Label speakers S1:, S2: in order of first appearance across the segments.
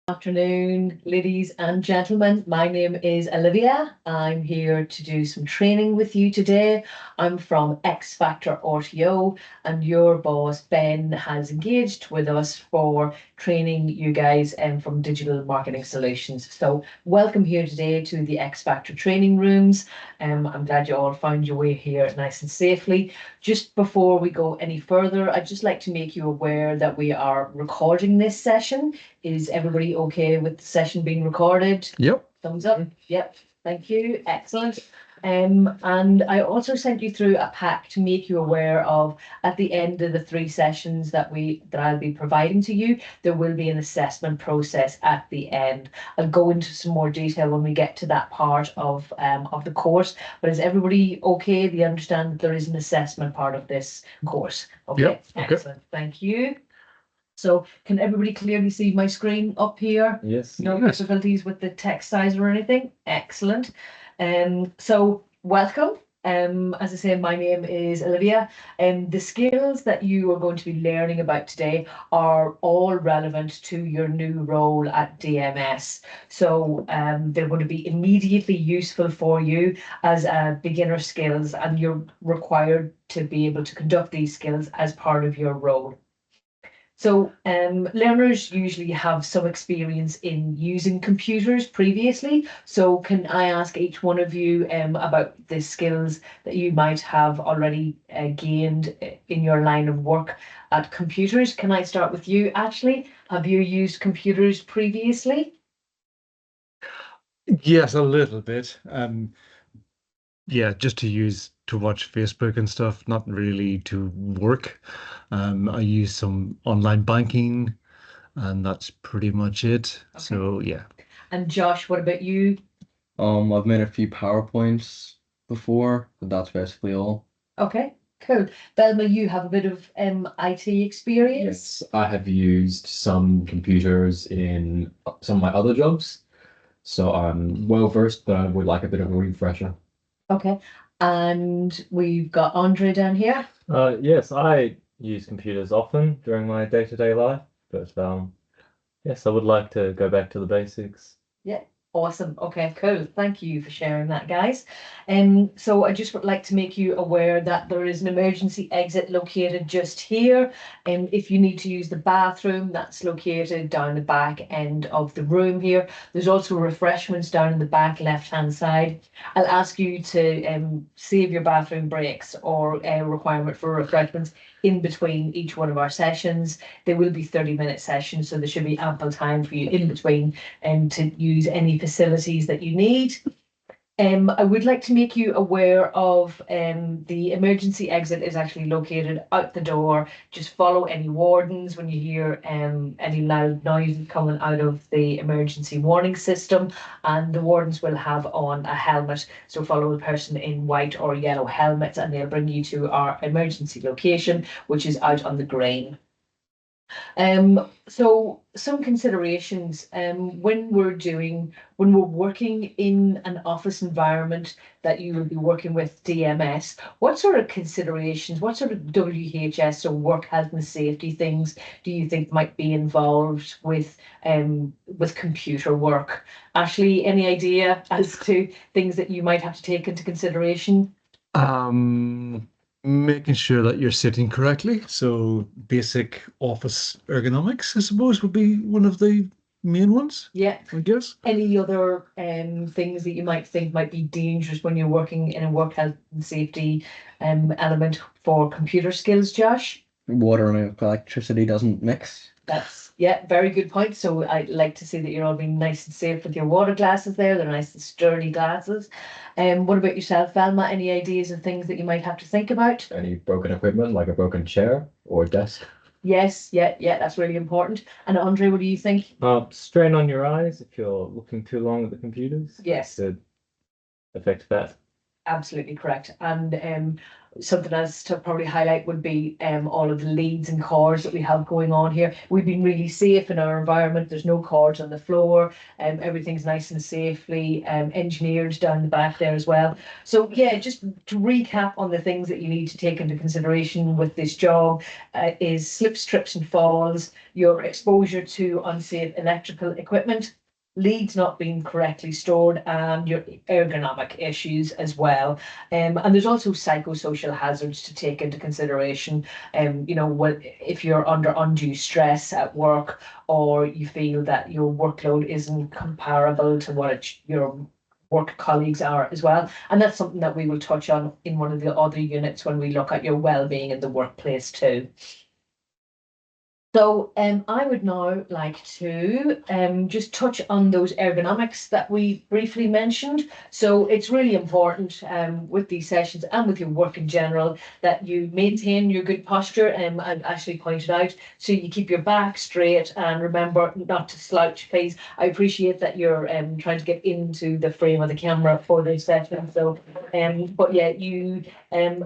S1: Afternoon, ladies and gentlemen. My name is Olivia. I'm here to do some training with you today. I'm from X Factor RTO, and your boss, Ben, has engaged with us for training you guys from Digital Marketing Solutions. So, welcome here today to the X Factor training rooms. I'm glad you all found your way here nice and safely. Just before we go any further, I'd just like to make you aware that we are recording this session. Is everybody okay with the session being recorded?
S2: Yep.
S1: Thumbs up. Yep. Thank you. Excellent. And I also sent you through a pack to make you aware of at the end of the 3 sessions that I'll be providing to you, there will be an assessment process at the end. I'll go into some more detail when we get to that part of the course. But is everybody okay? Do you understand that there is an assessment part of this course? Okay.
S2: Yep. Okay.
S1: Excellent. Thank you. So can everybody clearly see my screen up here?
S3: Yes.
S1: No
S2: Yes.
S1: difficulties with the text size or anything? Excellent. So welcome. As I say, my name is Olivia. The skills that you are going to be learning about today are all relevant to your new role at DMS. So they're going to be immediately useful for you as beginner skills, and you're required to be able to conduct these skills as part of your role. So learners usually have some experience in using computers previously. So can I ask each one of you about the skills that you might have already gained in your line of work at computers? Can I start with you, Ashley? Have you used computers previously?
S2: Yes, a little bit. Yeah, just to watch Facebook and stuff, not really to work. I use some online banking, and that's pretty much it.
S1: Okay.
S2: So yeah.
S1: And Josh, what about you?
S3: I've made a few PowerPoints before, but that's basically all.
S1: Okay, cool. Belma, you have a bit of IT experience?
S4: Yes, I have used some computers in some of my other jobs, so I'm well versed, but I would like a bit of a refresher.
S1: Okay. And we've got Andre down here.
S5: Yes, I use computers often during my day-to-day life, but yes, I would like to go back to the basics.
S1: Yeah, awesome. Okay, cool. Thank you for sharing that, guys. So I just would like to make you aware that there is an emergency exit located just here. And if you need to use the bathroom, that's located down the back end of the room here. There's also refreshments down in the back left-hand side. I'll ask you to save your bathroom breaks or a requirement for refreshments in between each one of our sessions. They will be 30-minute sessions, so there should be ample time for you in between and to use any facilities that you need. I would like to make you aware of the emergency exit is actually located out the door. Just follow any wardens when you hear any loud noises coming out of the emergency warning system, and the wardens will have on a helmet. So follow the person in white or yellow helmets, and they'll bring you to our emergency location, which is out on the green. So some considerations when we're working in an office environment that you will be working with DMS, what sort of considerations, what sort of WHS or work health and safety things do you think might be involved with computer work? Ashley, any idea as to things that you might have to take into consideration?
S2: Making sure that you're sitting correctly. So basic office ergonomics, I suppose, would be one of the main ones,
S1: Yeah.
S2: I guess.
S1: Any other things that you might think might be dangerous when you're working in a work health and safety element for computer skills, Josh?
S3: Water and electricity doesn't mix.
S1: That's, yeah, very good point. So I'd like to see that you're all being nice and safe with your water glasses there. They're nice and sturdy glasses. What about yourself, Velma? Any ideas of things that you might have to think about?
S4: Any broken equipment, like a broken chair or desk?
S1: Yes, yeah, that's really important. And Andre, what do you think?
S5: Strain on your eyes if you're looking too long at the computers.
S1: Yes.
S5: Could affect that.
S1: Absolutely correct. And Something else to probably highlight would be all of the leads and cords that we have going on here. We've been really safe in our environment. There's no cords on the floor. Everything's nice and safely engineered down the back there as well. So yeah, just to recap on the things that you need to take into consideration with this job is slips, trips and falls, your exposure to unsafe electrical equipment, leads not being correctly stored, and your ergonomic issues as well. And there's also psychosocial hazards to take into consideration. You know, what if you're under undue stress at work, or you feel that your workload isn't comparable to what your work colleagues are as well. And that's something that we will touch on in one of the other units when we look at your well-being in the workplace too. So I would now like to just touch on those ergonomics that we briefly mentioned. So it's really important with these sessions and with your work in general that you maintain your good posture, and Ashley pointed out, so you keep your back straight and remember not to slouch, please. I appreciate that you're trying to get into the frame of the camera for this session. So, but yeah, you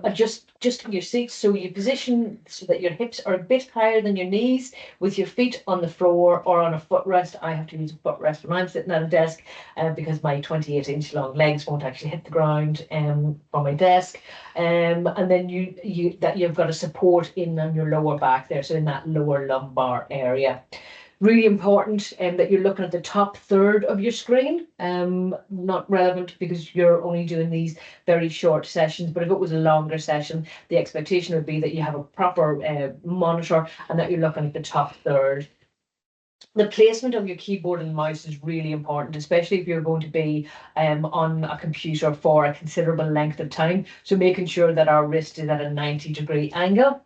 S1: adjust your seats so you position so that your hips are a bit higher than your knees, with your feet on the floor or on a footrest. I have to use a footrest when I'm sitting at a desk because my 28-inch long legs won't actually hit the ground from my desk. And then you've got a support in on your lower back there, so in that lower lumbar area. Really important that you're looking at the top third of your screen. Not relevant because you're only doing these very short sessions, but if it was a longer session, the expectation would be that you have a proper monitor and that you're looking at the top third. The placement of your keyboard and mouse is really important, especially if you're going to be on a computer for a considerable length of time. So making sure that our wrist is at a 90-degree angle.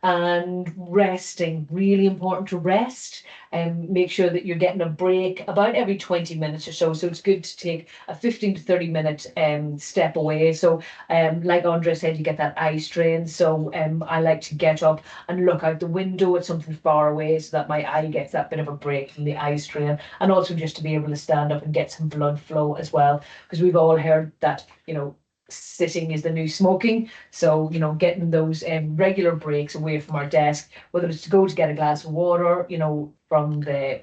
S1: And resting, really important to rest and make sure that you're getting a break about every 20 minutes or so. So it's good to take a 15 to 30 minute step away. So like Andre said, you get that eye strain. So I like to get up and look out the window at something far away so that my eye gets that bit of a break from the eye strain. And also just to be able to stand up and get some blood flow as well. Because we've all heard that, you know, sitting is the new smoking. So, you know, getting those regular breaks away from our desk, whether it's to go to get a glass of water, you know, from the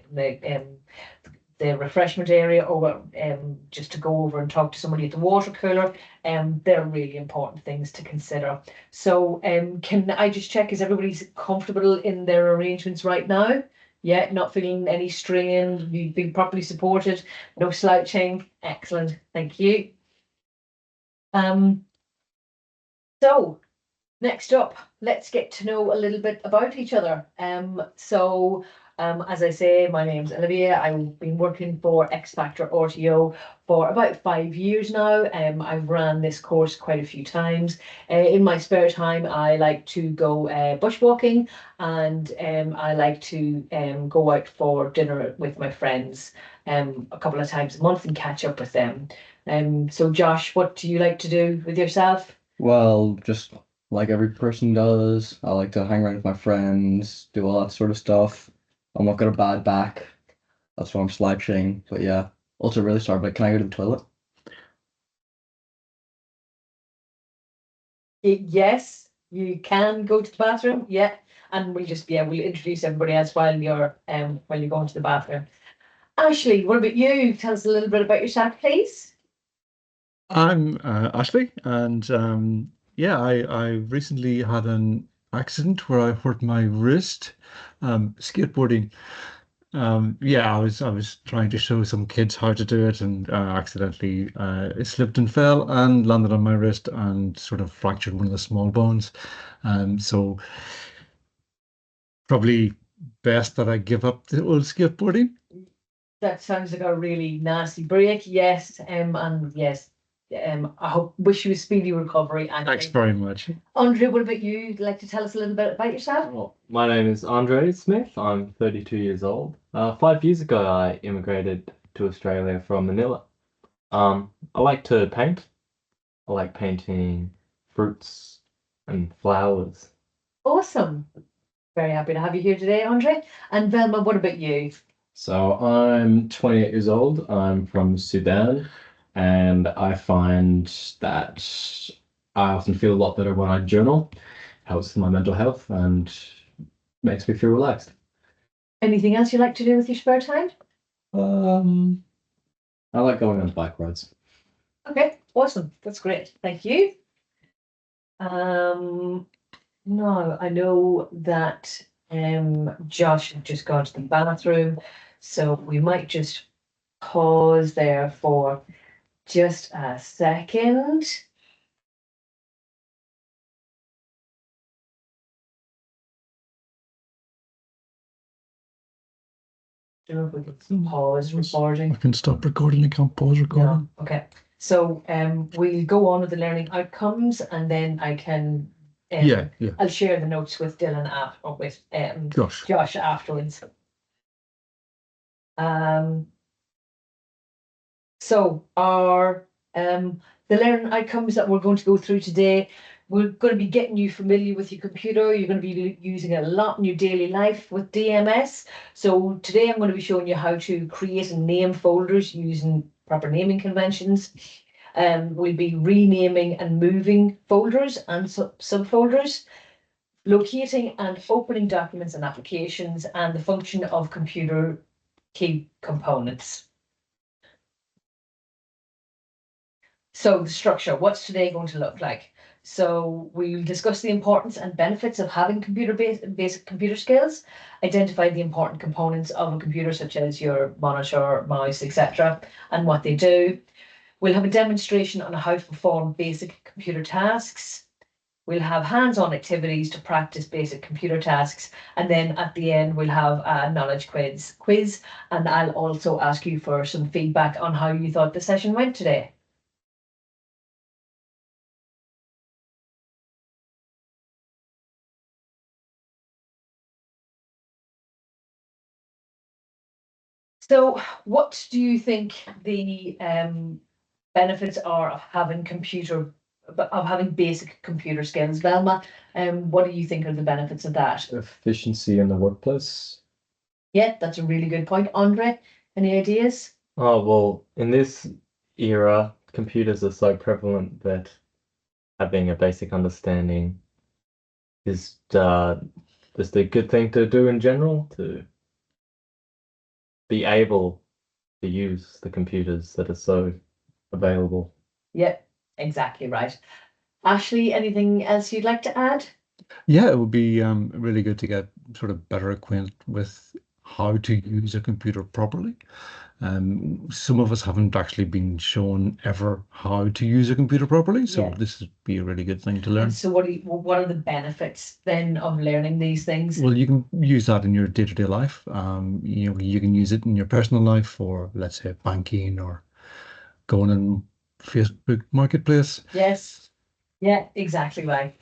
S1: refreshment area, or just to go over and talk to somebody at the water cooler, they're really important things to consider. So can I just check, is everybody comfortable in their arrangements right now? Yeah, not feeling any strain, you've been properly supported, no slouching. Excellent, thank you. So next up, let's get to know a little bit about each other. As I say, my name's Olivia. I've been working for X Factor RTO for about 5 years now. I've ran this course quite a few times. In my spare time, I like to go bushwalking, and I like to go out for dinner with my friends a couple of times a month and catch up with them. So Josh, what do you like to do with yourself?
S3: Well, just like every person does, I like to hang around with my friends, do all that sort of stuff. I'm not got a bad back. That's why I'm slouching. But yeah, also really sorry, but can I go to the toilet?
S1: Yes, you can go to the bathroom. Yeah, and we'll introduce everybody else while you're going to the bathroom. Ashley, what about you? Tell us a little bit about yourself, please.
S2: I'm Ashley, and yeah, I recently had an accident where I hurt my wrist skateboarding. Yeah, I was trying to show some kids how to do it, and accidentally slipped and fell and landed on my wrist and sort of fractured one of the small bones. So probably best that I give up the old skateboarding.
S1: That sounds like a really nasty break. Yes, and yes, wish you a speedy recovery.
S2: Thanks very much.
S1: Andre, what about you? Would you like to tell us a little bit about yourself?
S5: Well, my name is Andre Smith. I'm 32 years old. 5 years ago, I immigrated to Australia from Manila. I like to paint. I like painting fruits and flowers.
S1: Awesome. Very happy to have you here today, Andre. And Velma, what about you?
S4: So I'm 28 years old. I'm from Sudan, and I find that I often feel a lot better when I journal. Helps with my mental health and makes me feel relaxed.
S1: Anything else you like to do with your spare time?
S4: I like going on bike rides.
S1: Okay, awesome. That's great. Thank you. No, I know that Josh had just gone to the bathroom, so we might just pause there for just a second. Don't know if we can pause recording.
S2: I can stop recording. I can't pause recording.
S1: No, okay. So we'll go on with the learning outcomes, and then I can
S2: Yeah.
S1: I'll share the notes with Dylan or with
S2: Josh.
S1: Josh afterwards. So our the learning outcomes that we're going to go through today, we're going to be getting you familiar with your computer. You're going to be using it a lot in your daily life with DMS. So today I'm going to be showing you how to create and name folders using proper naming conventions. We'll be renaming and moving folders and subfolders, locating and opening documents and applications, and the function of computer key components. So the structure, what's today going to look like? So we'll discuss the importance and benefits of having basic computer skills, identify the important components of a computer, such as your monitor, mouse, etc., and what they do. We'll have a demonstration on how to perform basic computer tasks. We'll have hands-on activities to practice basic computer tasks. And then at the end, we'll have a knowledge quiz. And I'll also ask you for some feedback on how you thought the session went today. So what do you think the benefits are of having basic computer skills? Velma, what do you think are the benefits of that?
S4: Efficiency in the workplace.
S1: Yeah, that's a really good point. Andre, any ideas?
S5: Oh, well, in this era, computers are so prevalent that having a basic understanding is just a good thing to do in general, to be able to use the computers that are so available.
S1: Yep, exactly right. Ashley, anything else you'd like to add?
S2: Yeah, it would be really good to get sort of better acquainted with how to use a computer properly. Some of us haven't actually been shown ever how to use a computer properly, so
S1: Yeah.
S2: this would be a really good thing to learn.
S1: And so what are the benefits then of learning these things?
S2: Well, you can use that in your day-to-day life. You can use it in your personal life for, let's say, banking or going on Facebook Marketplace.
S1: Yes. Yeah, exactly right.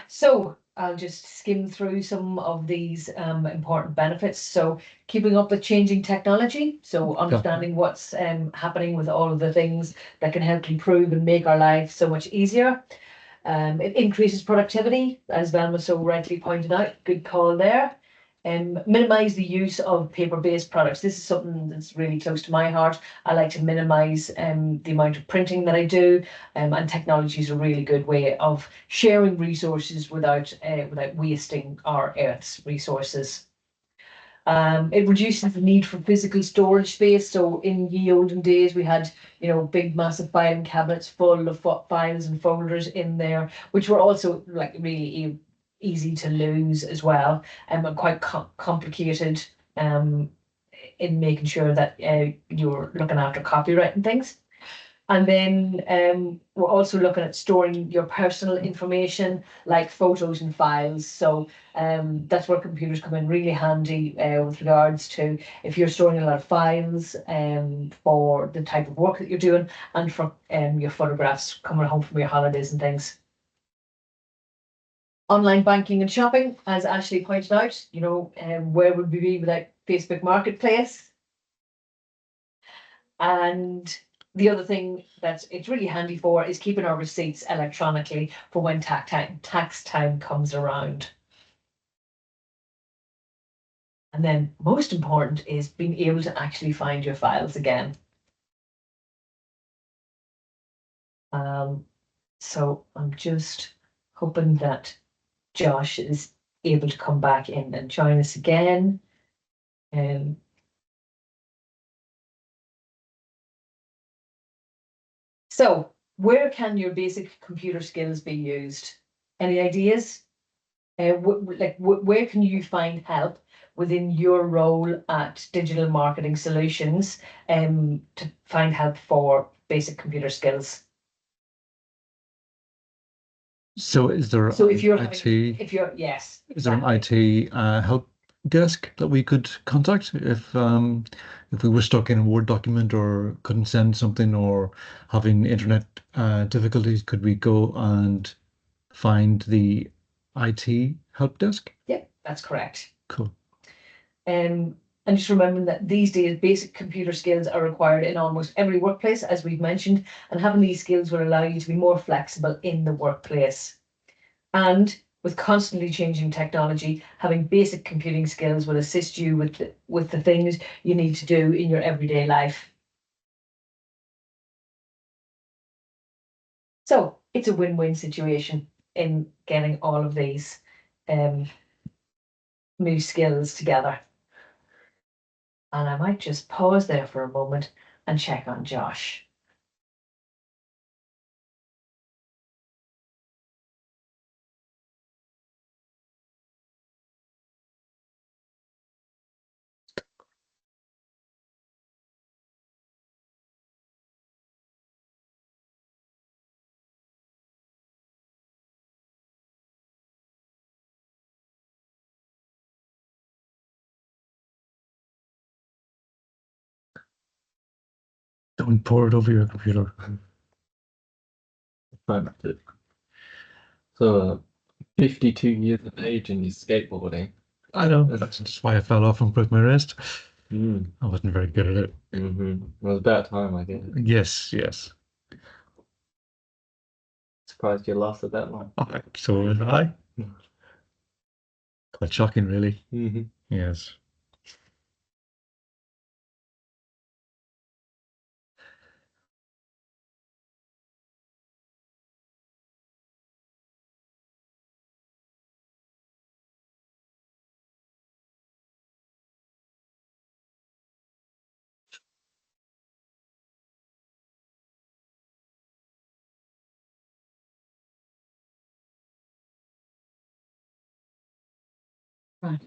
S1: So I'll just skim through some of these important benefits. So keeping up with changing technology, so understanding what's happening with all of the things that can help improve and make our lives so much easier. It increases productivity, as Velma so rightly pointed out. Good call there. Minimize the use of paper-based products. This is something that's really close to my heart. I like to minimize the amount of printing that I do, and technology is a really good way of sharing resources without wasting our Earth's resources. It reduces the need for physical storage space. So in ye olden days, we had, big massive filing cabinets full of files and folders in there, which were also like really easy to lose as well, and quite complicated in making sure that you're looking after copyright and things. And then we're also looking at storing your personal information like photos and files. So that's where computers come in really handy with regards to if you're storing a lot of files for the type of work that you're doing, and for your photographs coming home from your holidays and things. Online banking and shopping, as Ashley pointed out, where would we be without Facebook Marketplace? And the other thing that it's really handy for is keeping our receipts electronically for when tax time comes around. And then most important is being able to actually find your files again. So I'm just hoping that Josh is able to come back in and join us again. So where can your basic computer skills be used? Any ideas? Where can you find help within your role at Digital Marketing Solutions to find help for basic computer skills?
S2: So is there
S1: So if you're
S2: IT?
S1: if you're yes,
S2: Is there an
S1: exactly.
S2: IT help desk that we could contact if we were stuck in a Word document or couldn't send something or having internet difficulties? Could we go and find the IT help desk?
S1: Yep, that's correct.
S2: Cool.
S1: And just remembering that these days, basic computer skills are required in almost every workplace, as we've mentioned, and having these skills will allow you to be more flexible in the workplace. And with constantly changing technology, having basic computing skills will assist you with the things you need to do in your everyday life. So it's a win-win situation in getting all of these new skills together. And I might just pause there for a moment and check on Josh.
S2: Don't pour it over your computer.
S5: Try not to. So, 52 years of age and you're skateboarding.
S2: I know. That's just why I fell off and broke my wrist.
S5: Mm.
S2: I wasn't very good at it.
S5: Mm-hmm. It was about time, I guess.
S2: Yes, yes.
S5: Surprised you lasted that long.
S2: So was I. Quite shocking, really.
S5: Mm-hmm.
S2: Yes.
S1: Right.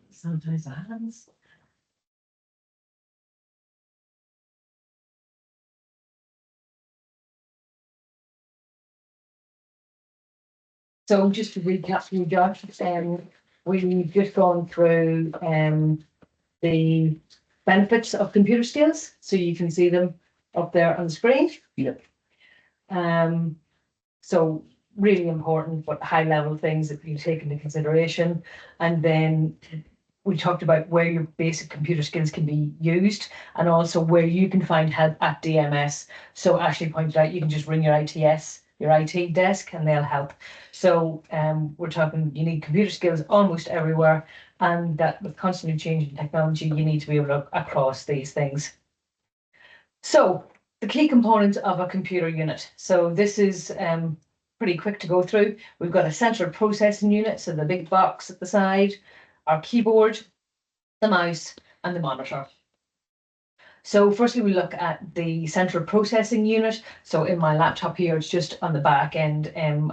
S1: Sometimes that happens. So just to recap for you, Josh, we've just gone through the benefits of computer skills, so you can see them up there on the screen.
S3: Yep.
S1: So really important, but high level things that you take into consideration. And then we talked about where your basic computer skills can be used and also where you can find help at DMS. So Ashley pointed out you can just ring your your IT desk, and they'll help. So we're talking you need computer skills almost everywhere, and that with constantly changing technology, you need to be able to across these things. So the key components of a computer unit. So this is pretty quick to go through. We've got a central processing unit, so the big box at the side, our keyboard, the mouse, and the monitor. So firstly, we look at the central processing unit. So in my laptop here, it's just on the back end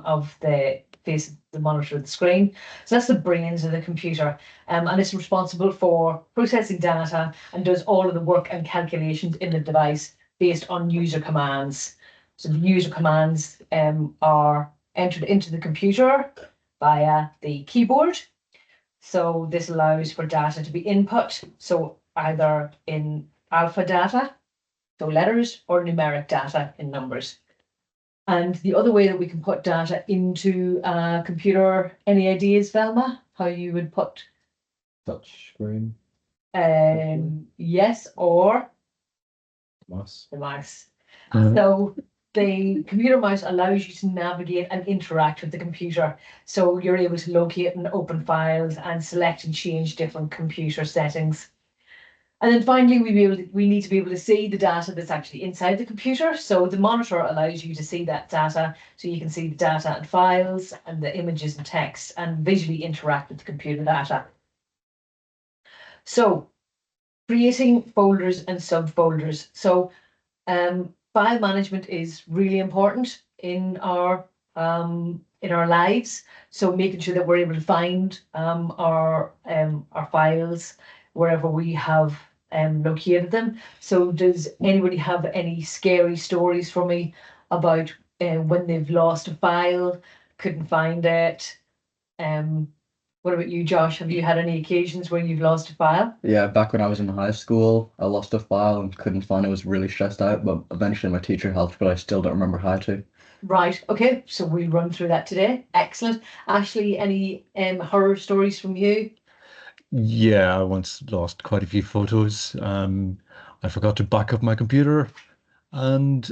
S1: of the face of the monitor of the screen. So that's the brains of the computer, and it's responsible for processing data and does all of the work and calculations in the device based on user commands. So the user commands are entered into the computer via the keyboard. So this allows for data to be input, so either in alpha data, so letters, or numeric data in numbers. And the other way that we can put data into a computer, any ideas, Velma, how you would put?
S4: Touch screen.
S1: Yes, or
S4: Mouse.
S1: the mouse.
S2: Mhm.
S1: So the computer mouse allows you to navigate and interact with the computer. So you're able to locate and open files and select and change different computer settings. And then finally, we need to be able to see the data that's actually inside the computer. So the monitor allows you to see that data. So you can see the data and files and the images and text and visually interact with the computer data. So creating folders and subfolders. So file management is really important in our lives. So making sure that we're able to find our files wherever we have located them. So does anybody have any scary stories for me about when they've lost a file, couldn't find it? What about you, Josh? Have you had any occasions where you've lost a file?
S3: Yeah, back when I was in high school, I lost a file and couldn't find it. I was really stressed out, but eventually my teacher helped, but I still don't remember how to.
S1: Right, okay, so we'll run through that today. Excellent. Ashley, any horror stories from you?
S2: Yeah, I once lost quite a few photos. I forgot to back up my computer and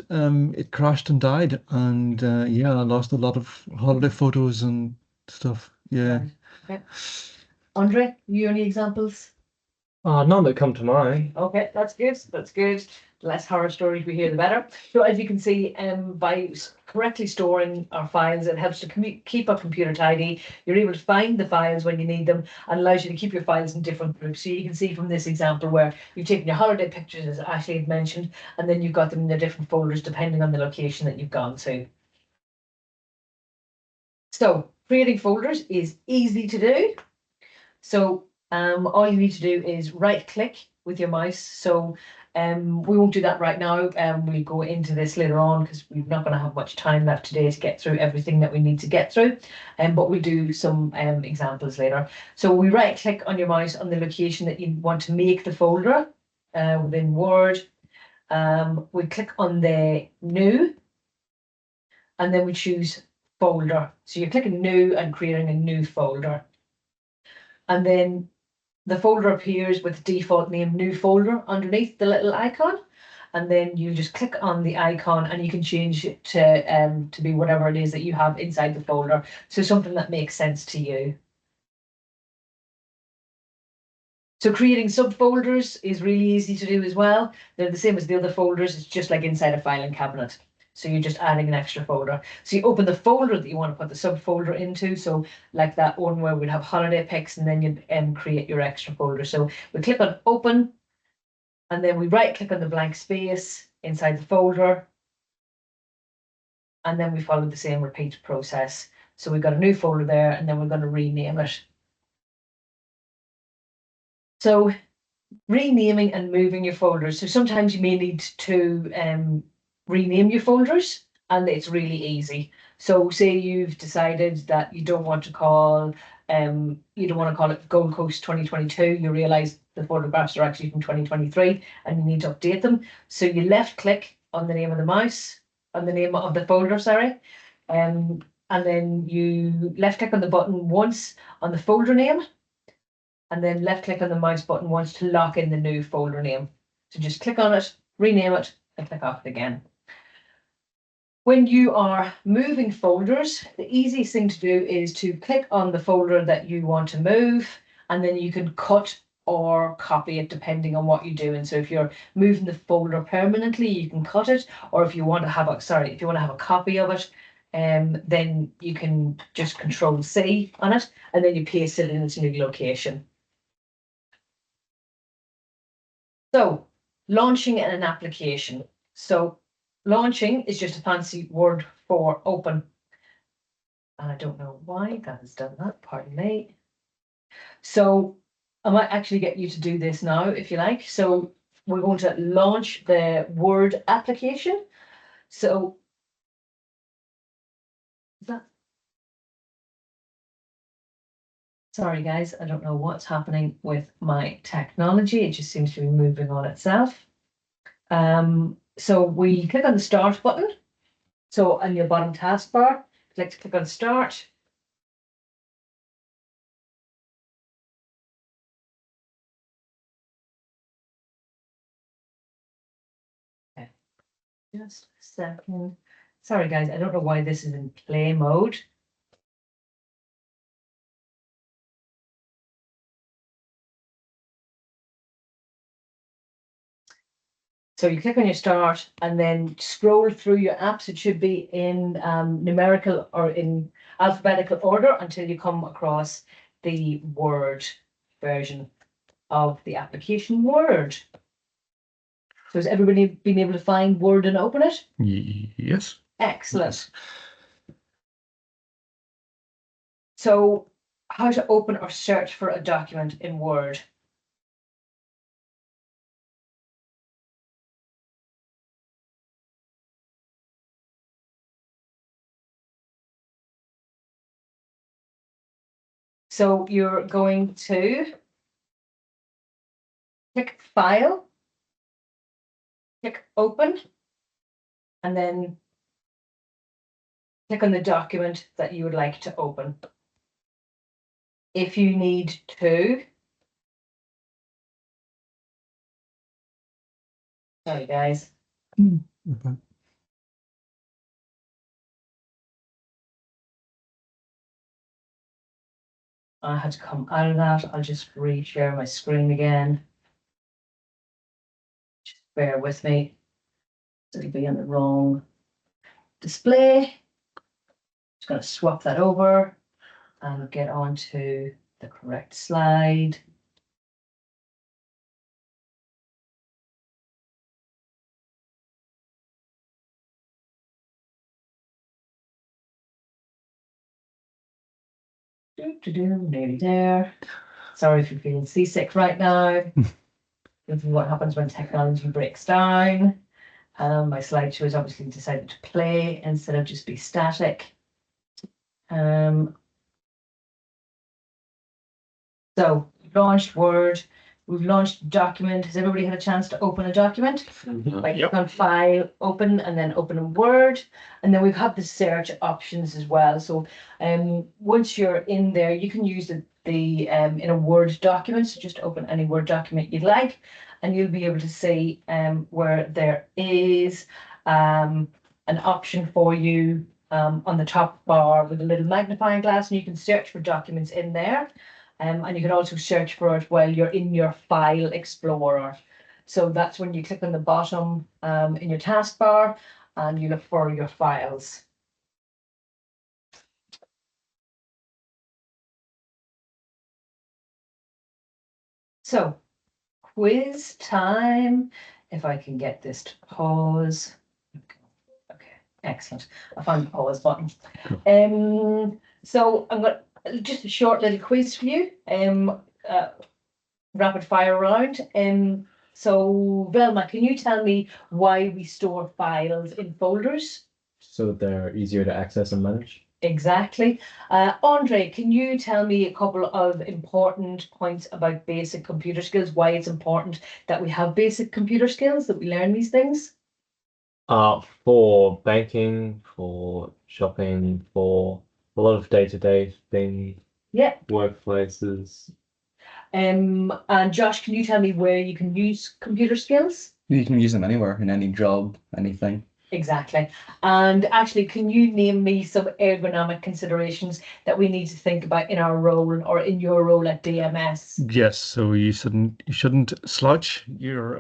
S2: it crashed and died. And yeah, I lost a lot of holiday photos and stuff. Yeah.
S1: Right, okay. Andre, you any examples?
S5: None that come to mind.
S1: Okay, that's good. That's good. The less horror stories we hear, the better. So as you can see, by correctly storing our files, it helps to keep our computer tidy. You're able to find the files when you need them and allows you to keep your files in different groups. So you can see from this example where you've taken your holiday pictures, as Ashley had mentioned, and then you've got them in the different folders depending on the location that you've gone to. So creating folders is easy to do. So all you need to do is right click with your mouse. So we won't do that right now. We'll go into this later on because we're not going to have much time left today to get through everything that we need to get through. But we'll do some examples later. So we right click on your mouse on the location that you want to make the folder within Word. We click on the new and then we choose folder. So you're clicking new and creating a new folder. And then the folder appears with the default name new folder underneath the little icon. And then you just click on the icon and you can change it to be whatever it is that you have inside the folder. So something that makes sense to you. So creating subfolders is really easy to do as well. They're the same as the other folders. It's just like inside a filing cabinet. So you're just adding an extra folder. So you open the folder that you want to put the subfolder into. So like that one where we'd have holiday pics and then you create your extra folder. So we click on open and then we right click on the blank space inside the folder. And then we follow the same repeat process. So we've got a new folder there and then we're going to rename it. So renaming and moving your folders. So sometimes you may need to rename your folders and it's really easy. So say you've decided that you don't want to call it Gold Coast 2022. You realize the photographs are actually from 2023 and you need to update them. So you left click on the name of the mouse, on the name of the folder, sorry. And then you left click on the button once on the folder name. And then left click on the mouse button once to lock in the new folder name. So just click on it, rename it, and click off it again. When you are moving folders, the easiest thing to do is to click on the folder that you want to move, and then you can cut or copy it depending on what you're doing. So if you're moving the folder permanently, you can cut it, or if you want to have a copy of it, then you can just Control C on it, and then you paste it in its new location. So launching an application. So launching is just a fancy word for open. And I don't know why that has done that, pardon me. So I might actually get you to do this now if you like. So we're going to launch the Word application. So sorry guys, I don't know what's happening with my technology. It just seems to be moving on itself. So we click on the start button. So on your bottom taskbar, click on start. Okay. Just a second. Sorry guys, I don't know why this is in play mode. So you click on your start and then scroll through your apps. It should be in numerical or in alphabetical order until you come across the Word version of the application Word. So has everybody been able to find Word and open it?
S2: Yes.
S1: Excellent. So how to open or search for a document in Word. So you're going to click File, click Open, and then click on the document that you would like to open. If you need to, sorry guys,
S2: Okay.
S1: I had to come out of that. I'll just re-share my screen again. Just bear with me. It'll be on the wrong display. Just going to swap that over and get onto the correct slide. Nearly there. Sorry if you're feeling seasick right now. This is what happens when technology breaks down. My slideshow has obviously decided to play instead of just be static. So we've launched Word, we've launched a document. Has everybody had a chance to open a document? Like click on File, Open, and then Open in Word. And then we've had the search options as well. So once you're in there, you can use the in a Word document. So just open any Word document you'd like, and you'll be able to see where there is an option for you on the top bar with a little magnifying glass, and you can search for documents in there. And you can also search for it while you're in your File Explorer. So that's when you click on the bottom in your taskbar and you look for your files. So, quiz time. If I can get this to pause. Okay, excellent. I found the pause button. So I'm got just a short little quiz for you. Rapid fire round. So Velma, can you tell me why we store files in folders?
S4: So that they're easier to access and manage.
S1: Exactly. Andre, can you tell me a couple of important points about basic computer skills? Why it's important that we have basic computer skills, that we learn these things?
S5: For banking, for shopping, for a lot of day-to-day things,
S1: Yeah.
S5: workplaces.
S1: And Josh, can you tell me where you can use computer skills?
S3: You can use them anywhere, in any job, anything.
S1: Exactly. And actually, can you name me some ergonomic considerations that we need to think about in our role or in your role at DMS?
S2: Yes, so you shouldn't slouch. Your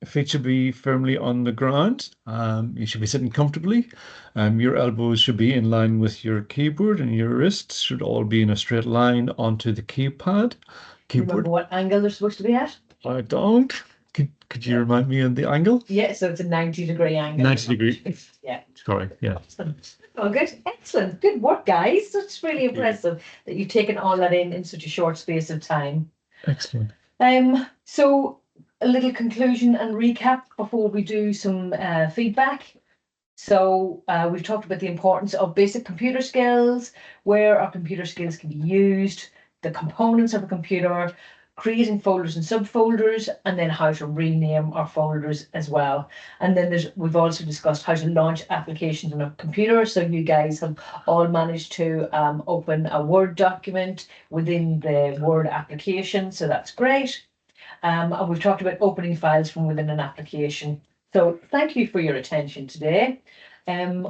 S2: feet should be firmly on the ground. You should be sitting comfortably. Your elbows should be in line with your keyboard, and your wrists should all be in a straight line onto the keyboard.
S1: Remember what angle they're supposed to be at?
S2: I don't. Could you remind me of the angle?
S1: Yeah, so it's a 90-degree angle.
S2: 90 degrees.
S1: Yeah.
S2: Sorry, yeah.
S1: Oh, good. Excellent. Good work, guys. That's really impressive that you've taken all that in such a short space of time.
S2: Excellent.
S1: So a little conclusion and recap before we do some feedback. So we've talked about the importance of basic computer skills, where our computer skills can be used, the components of a computer, creating folders and subfolders, and then how to rename our folders as well. And then we've also discussed how to launch applications on a computer. So you guys have all managed to open a Word document within the Word application. So that's great. And we've talked about opening files from within an application. So thank you for your attention today.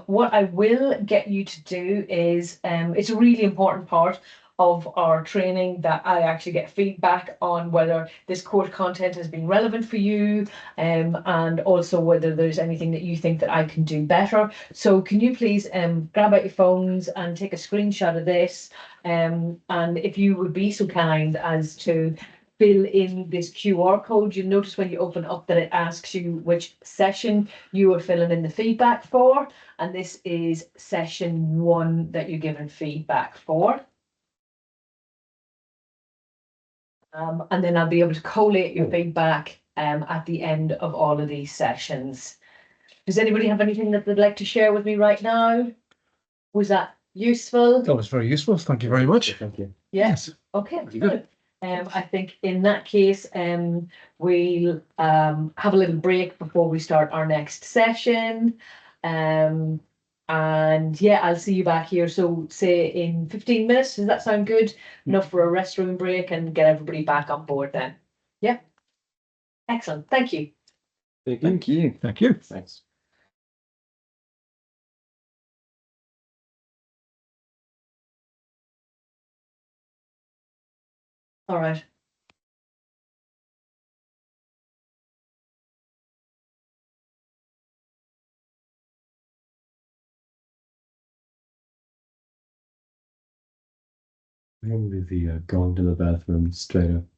S1: What I will get you to do is, it's a really important part of our training that I actually get feedback on whether this course content has been relevant for you, and also whether there's anything that you think that I can do better. So can you please grab out your phones and take a screenshot of this, and if you would be so kind as to fill in this QR code. You'll notice when you open up that it asks you which session you are filling in the feedback for, and this is session 1 that you're given feedback for. And then I'll be able to collate your feedback at the end of all of these sessions. Does anybody have anything that they'd like to share with me right now? Was that useful?
S2: That was very useful. Thank you very much.
S4: Thank you.
S1: Yes. Okay,
S2: Very good.
S1: good. I think in that case, we'll have a little break before we start our next session. And yeah, I'll see you back here. So say in 15 minutes, does that sound good? Enough for a restroom break and get everybody back on board then. Yeah. Excellent. Thank you.
S5: Thank you.
S3: Thank you.
S2: Thank you.
S4: Thanks.
S1: All right.
S4: Maybe the going to the bathroom straight up.